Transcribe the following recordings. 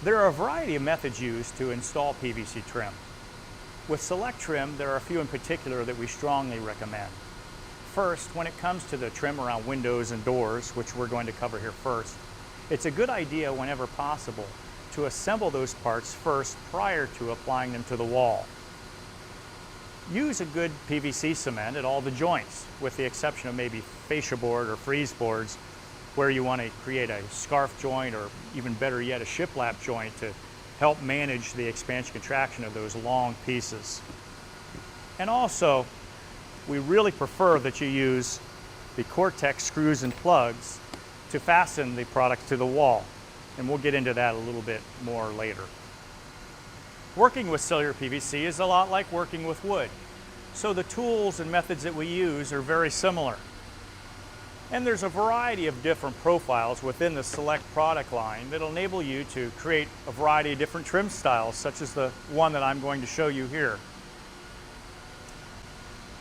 There are a variety of methods used to install PVC trim. With Celect trim, there are a few in particular that we strongly recommend. First, when it comes to the trim around windows and doors, which we're going to cover here first, it's a good idea whenever possible to assemble those parts first prior to applying them to the wall. Use a good PVC cement at all the joints, with the exception of maybe fascia board or frieze boards, where you want to create a scarf joint or even better yet a shiplap joint to help manage the expansion contraction of those long pieces. And also, we really prefer that you use the Cortex screws and plugs to fasten the product to the wall. And we'll get into that a little bit more later. Working with cellular PVC is a lot like working with wood. So the tools and methods that we use are very similar. And there's a variety of different profiles within the Celect product line that'll enable you to create a variety of different trim styles, such as the one that I'm going to show you here.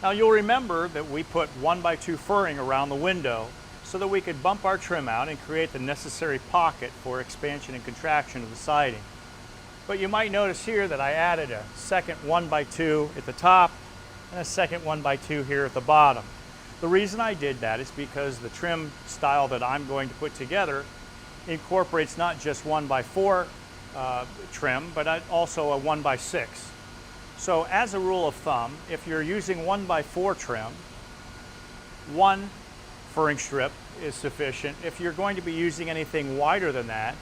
Now you'll remember that we put 1x2 furring around the window so that we could bump our trim out and create the necessary pocket for expansion and contraction of the siding. But you might notice here that I added a second 1x2 at the top and a second 1x2 here at the bottom. The reason I did that is because the trim style that I'm going to put together incorporates not just 1x4 trim, but also a 1x6. So as a rule of thumb, if you're using 1x4 trim, one furring strip is sufficient. If you're going to be using anything wider than that,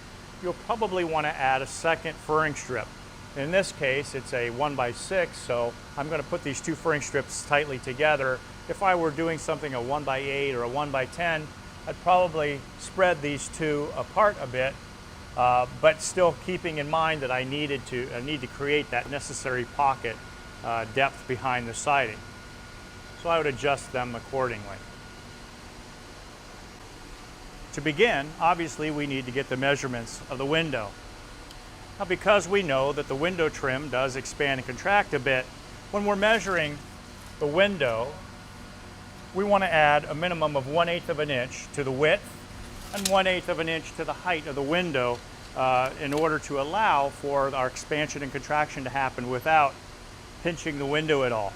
you'll probably want to add a second furring strip. In this case, it's a 1x6, so I'm going to put these two furring strips tightly together. If I were doing something a 1x8 or a 1x10, I'd probably spread these two apart a bit, but still keeping in mind that I need to create that necessary pocket depth behind the siding. So I would adjust them accordingly. To begin, obviously we need to get the measurements of the window. Now, because we know that the window trim does expand and contract a bit, when we're measuring the window, we want to add a minimum of 1/8 of an inch to the width and 1/8 of an inch to the height of the window in order to allow for our expansion and contraction to happen without pinching the window at all.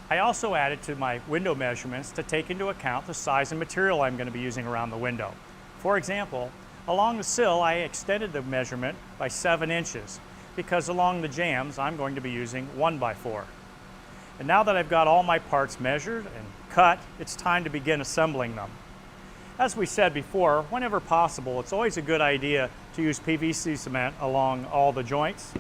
I also added to my window measurements to take into account the size and material I'm going to be using around the window. For example, along the sill, I extended the measurement by 7 inches because along the jambs, I'm going to be using 1x4. And now that I've got all my parts measured and cut, it's time to begin assembling them. As we said before, whenever possible, it's always a good idea to use PVC cement along all the joints.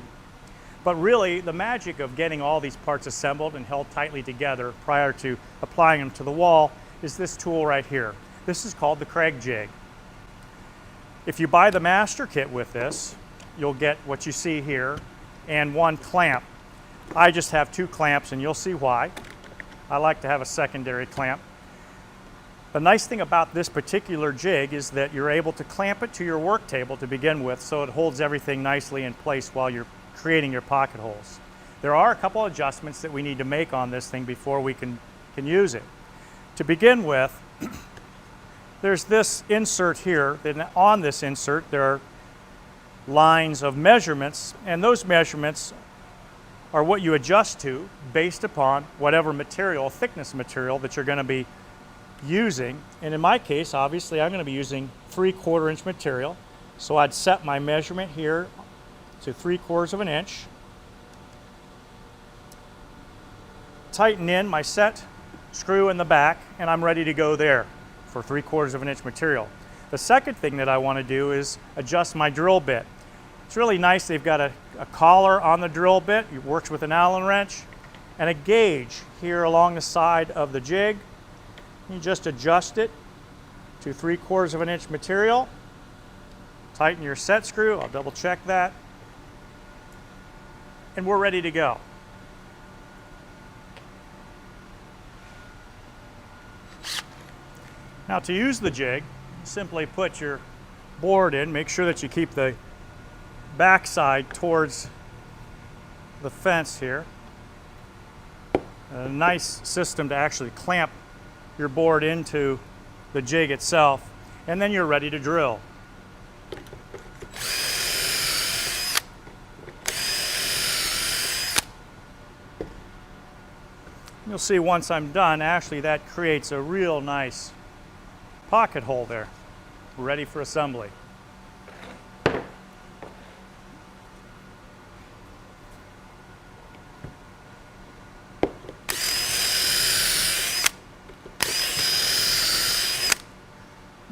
But really, the magic of getting all these parts assembled and held tightly together prior to applying them to the wall is this tool right here. This is called the Craig jig. If you buy the master kit with this, you'll get what you see here and one clamp. I just have 2 clamps and you'll see why. I like to have a secondary clamp. The nice thing about this particular jig is that you're able to clamp it to your work table to begin with, so it holds everything nicely in place while you're creating your pocket holes. There are a couple adjustments that we need to make on this thing before we can use it. To begin with, there's this insert here, and on this insert there are lines of measurements, and those measurements are what you adjust to based upon whatever material, thickness material that you're going to be using. And in my case, obviously, I'm going to be using 3/4 inch material. So I'd set my measurement here to 3/4 of an inch. Tighten in my set screw in the back, and I'm ready to go there for 3/4 of an inch material. The second thing that I want to do is adjust my drill bit. It's really nice. They've got a collar on the drill bit. It works with an Allen wrench and a gauge here along the side of the jig. You just adjust it to 3/4 of an inch material. Tighten your set screw. I'll double check that. And we're ready to go. Now, to use the jig, simply put your board in. Make sure that you keep the backside towards the fence here. A nice system to actually clamp your board into the jig itself, and then you're ready to drill. You'll see once I'm done, actually that creates a real nice pocket hole there, ready for assembly.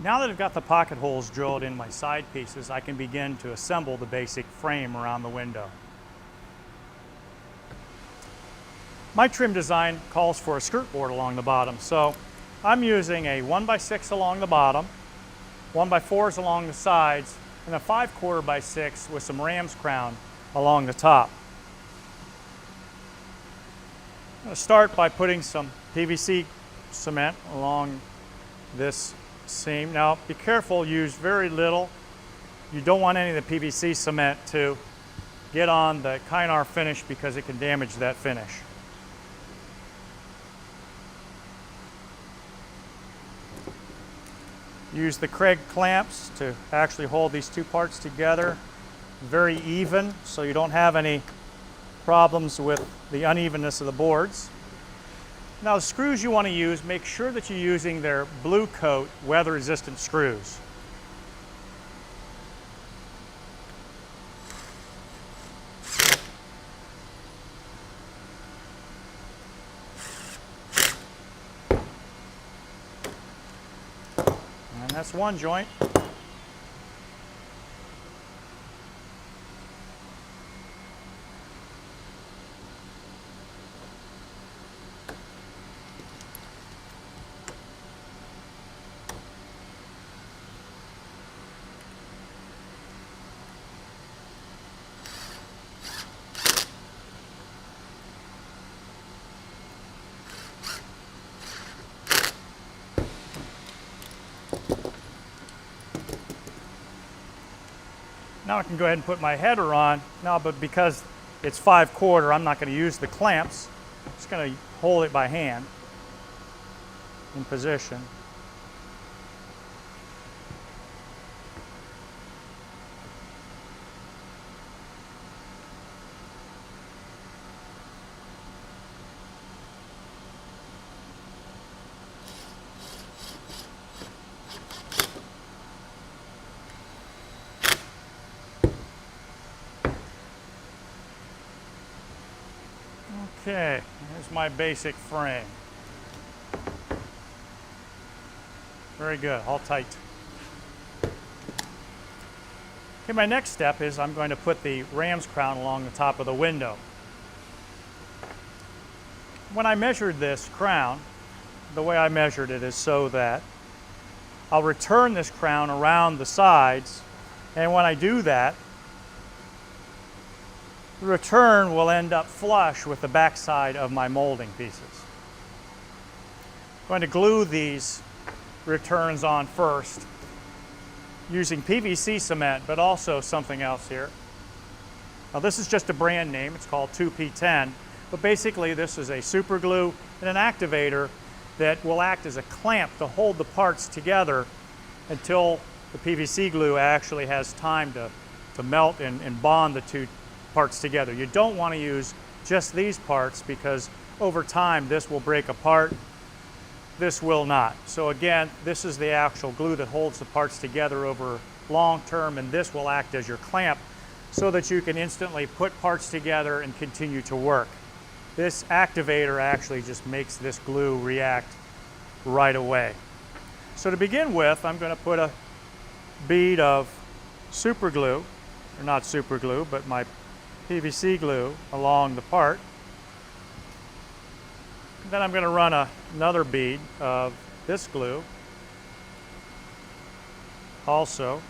Now that I've got the pocket holes drilled in my side pieces, I can begin to assemble the basic frame around the window. My trim design calls for a skirt board along the bottom, so I'm using a 1x6 along the bottom, 1x4s along the sides, and a 5/4 by 6 with some ram's crown along the top. I'm going to start by putting some PVC cement along this seam. Now be careful, use very little. You don't want any of the PVC cement to get on the Kynar finish because it can damage that finish. Use the Craig clamps to actually hold these two parts together very even so you don't have any problems with the unevenness of the boards. Now the screws you want to use, make sure that you're using their Blue Coat weather resistant screws. And that's one joint. Now I can go ahead and put my header on. Now, but because it's 5/4, I'm not going to use the clamps. I'm just going to hold it by hand in position. Okay, here's my basic frame. Very good, all tight. Okay, my next step is I'm going to put the ram's crown along the top of the window. When I measured this crown, the way I measured it is so that I'll return this crown around the sides, and when I do that, the return will end up flush with the backside of my molding pieces. I'm going to glue these returns on first using PVC cement, but also something else here. Now this is just a brand name, it's called 2P10, but basically this is a super glue and an activator that will act as a clamp to hold the parts together until the PVC glue actually has time to melt and bond the two parts together. You don't want to use just these parts because over time this will break apart, this will not. So again, this is the actual glue that holds the parts together over long term, and this will act as your clamp so that you can instantly put parts together and continue to work. This activator actually just makes this glue react right away. So to begin with, I'm going to put a bead of super glue, or not super glue, but my PVC glue along the part. Then I'm going to run another bead of this glue also.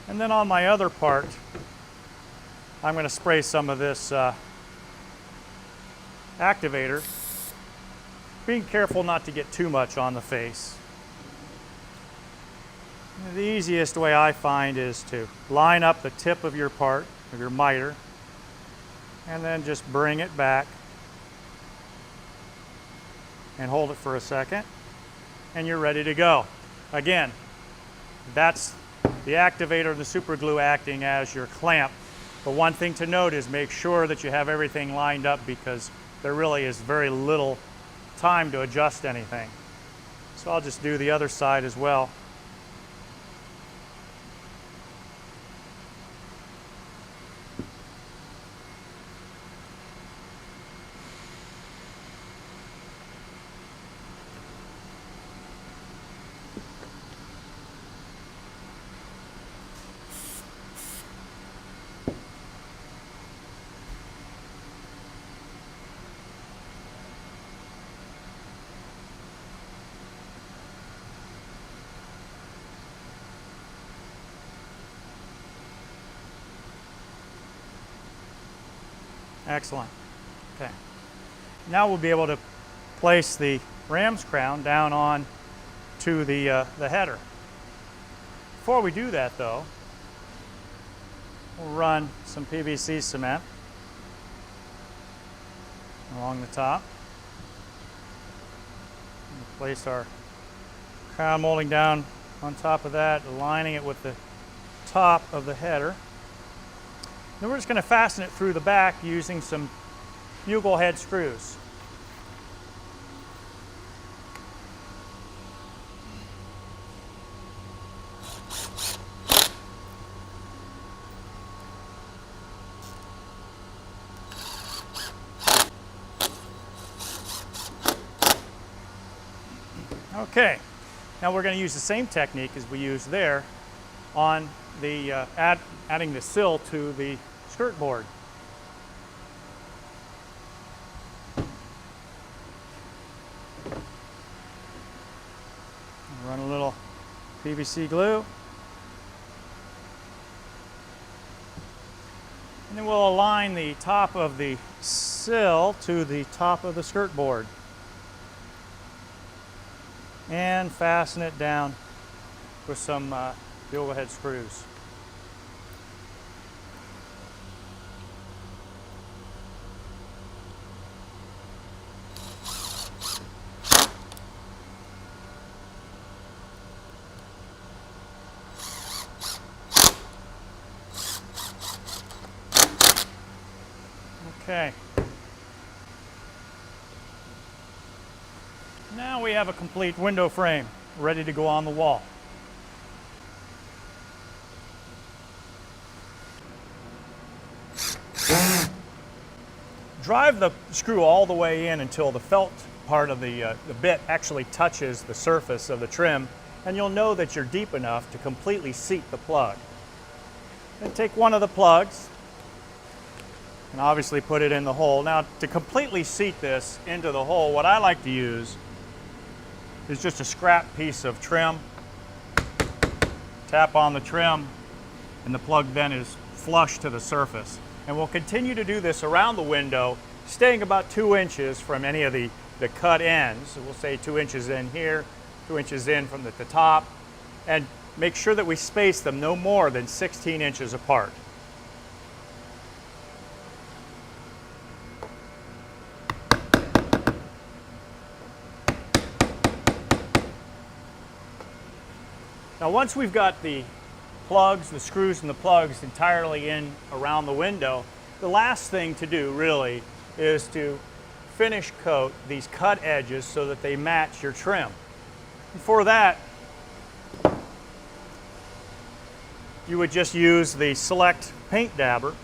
And then on my other part, I'm going to spray some of this activator, being careful not to get too much on the face. The easiest way I find is to line up the tip of your part, of your miter, and then just bring it back and hold it for a second, and you're ready to go. Again, that's the activator, the super glue acting as your clamp. But one thing to note is make sure that you have everything lined up, because there really is very little time to adjust anything. So I'll just do the other side as well. Excellent. Okay. Now we'll be able to place the ram's crown down on to the header. Before we do that though, we'll run some PVC cement along the top. We'll place our crown molding down on top of that, aligning it with the top of the header. Then we're just going to fasten it through the back using some bugle head screws. Okay, now we're going to use the same technique as we used there on the adding the sill to the skirt board. Run a little PVC glue, and then we'll align the top of the sill to the top of the skirt board and fasten it down with some bugle head screws. Okay. Now we have a complete window frame ready to go on the wall. Drive the screw all the way in until the felt part of the bit actually touches the surface of the trim, and you'll know that you're deep enough to completely seat the plug. Then take one of the plugs and obviously put it in the hole. Now, to completely seat this into the hole, what I like to use is just a scrap piece of trim. Tap on the trim, and the plug then is flush to the surface. And we'll continue to do this around the window, staying about 2 inches from any of the cut ends. So we'll say 2 inches in here, 2 inches in from the top, and make sure that we space them no more than 16 inches apart. Now once we've got the plugs, the screws and the plugs entirely in around the window, the last thing to do really is to finish coat these cut edges so that they match your trim. And for that, you would just use the Celect paint dabber.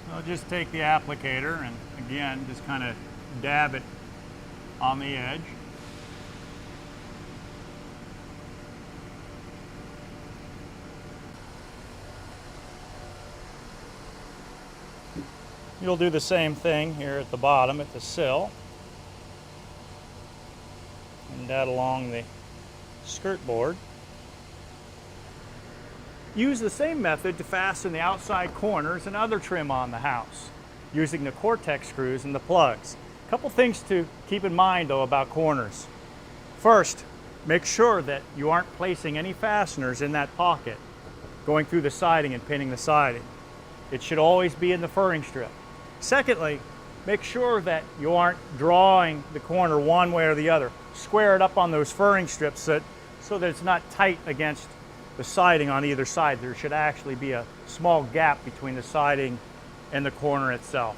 So just take the applicator and again just kind of dab it on the edge. You'll do the same thing here at the bottom at the sill, and that along the skirt board. Use the same method to fasten the outside corners and other trim on the house, using the Cortex screws and the plugs. A couple things to keep in mind though about corners. First, make sure that you aren't placing any fasteners in that pocket, going through the siding and pinning the siding. It should always be in the furring strip. Secondly, make sure that you aren't drawing the corner one way or the other. square it up on those furring strips so that it's not tight against the siding on either side. There should actually be a small gap between the siding and the corner itself.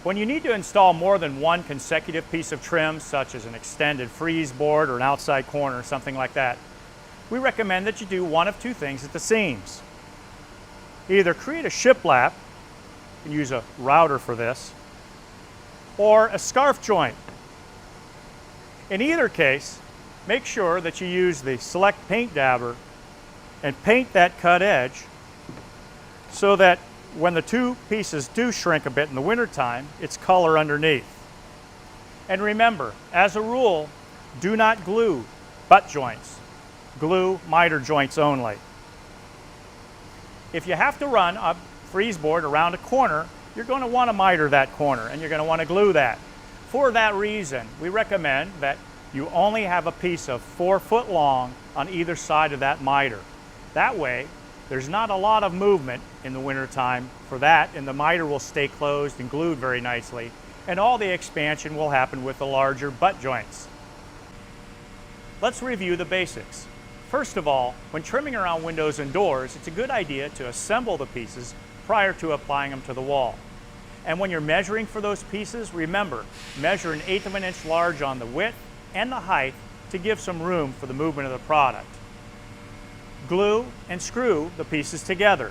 When you need to install more than one consecutive piece of trim, such as an extended frieze board or an outside corner or something like that, we recommend that you do one of two things at the seams. Either create a shiplap, and use a router for this, or a scarf joint. In either case, make sure that you use the Celect paint dabber and paint that cut edge so that when the two pieces do shrink a bit in the wintertime, it's color underneath. And remember, as a rule, do not glue butt joints. Glue miter joints only. If you have to run a frieze board around a corner, you're going to want to miter that corner and you're going to want to glue that. For that reason, we recommend that you only have a piece of 4 foot long on either side of that miter. That way, there's not a lot of movement in the wintertime for that, and the miter will stay closed and glued very nicely, and all the expansion will happen with the larger butt joints. Let's review the basics. First of all, when trimming around windows and doors, it's a good idea to assemble the pieces prior to applying them to the wall. And when you're measuring for those pieces, remember, measure 1/8 of an inch large on the width and the height to give some room for the movement of the product. Glue and screw the pieces together.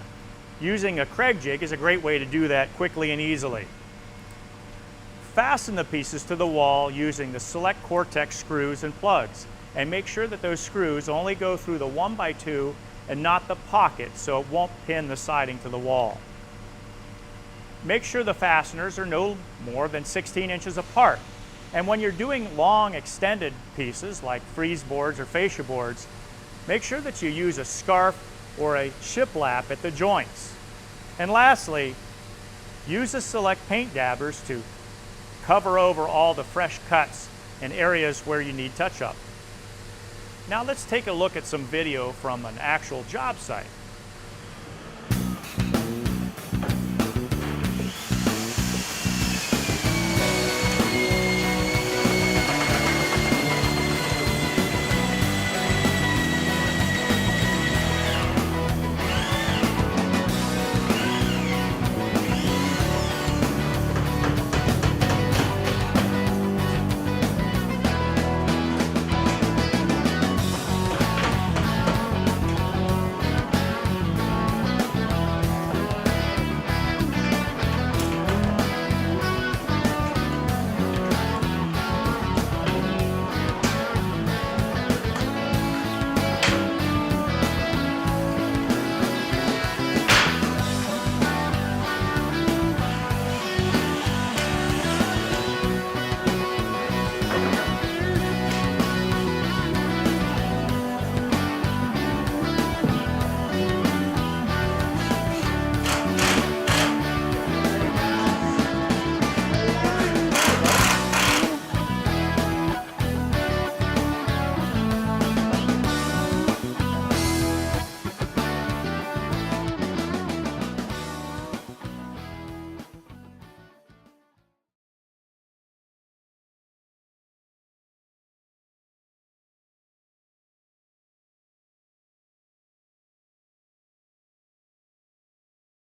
Using a Craig jig is a great way to do that quickly and easily. Fasten the pieces to the wall using the Celect Cortex screws and plugs, and make sure that those screws only go through the 1x2 and not the pocket so it won't pin the siding to the wall. Make sure the fasteners are no more than 16 inches apart. And when you're doing long extended pieces like frieze boards or fascia boards, make sure that you use a scarf or a shiplap at the joints. And lastly, use the Celect paint dabbers to cover over all the fresh cuts and areas where you need touch-up. Now let's take a look at some video from an actual job site.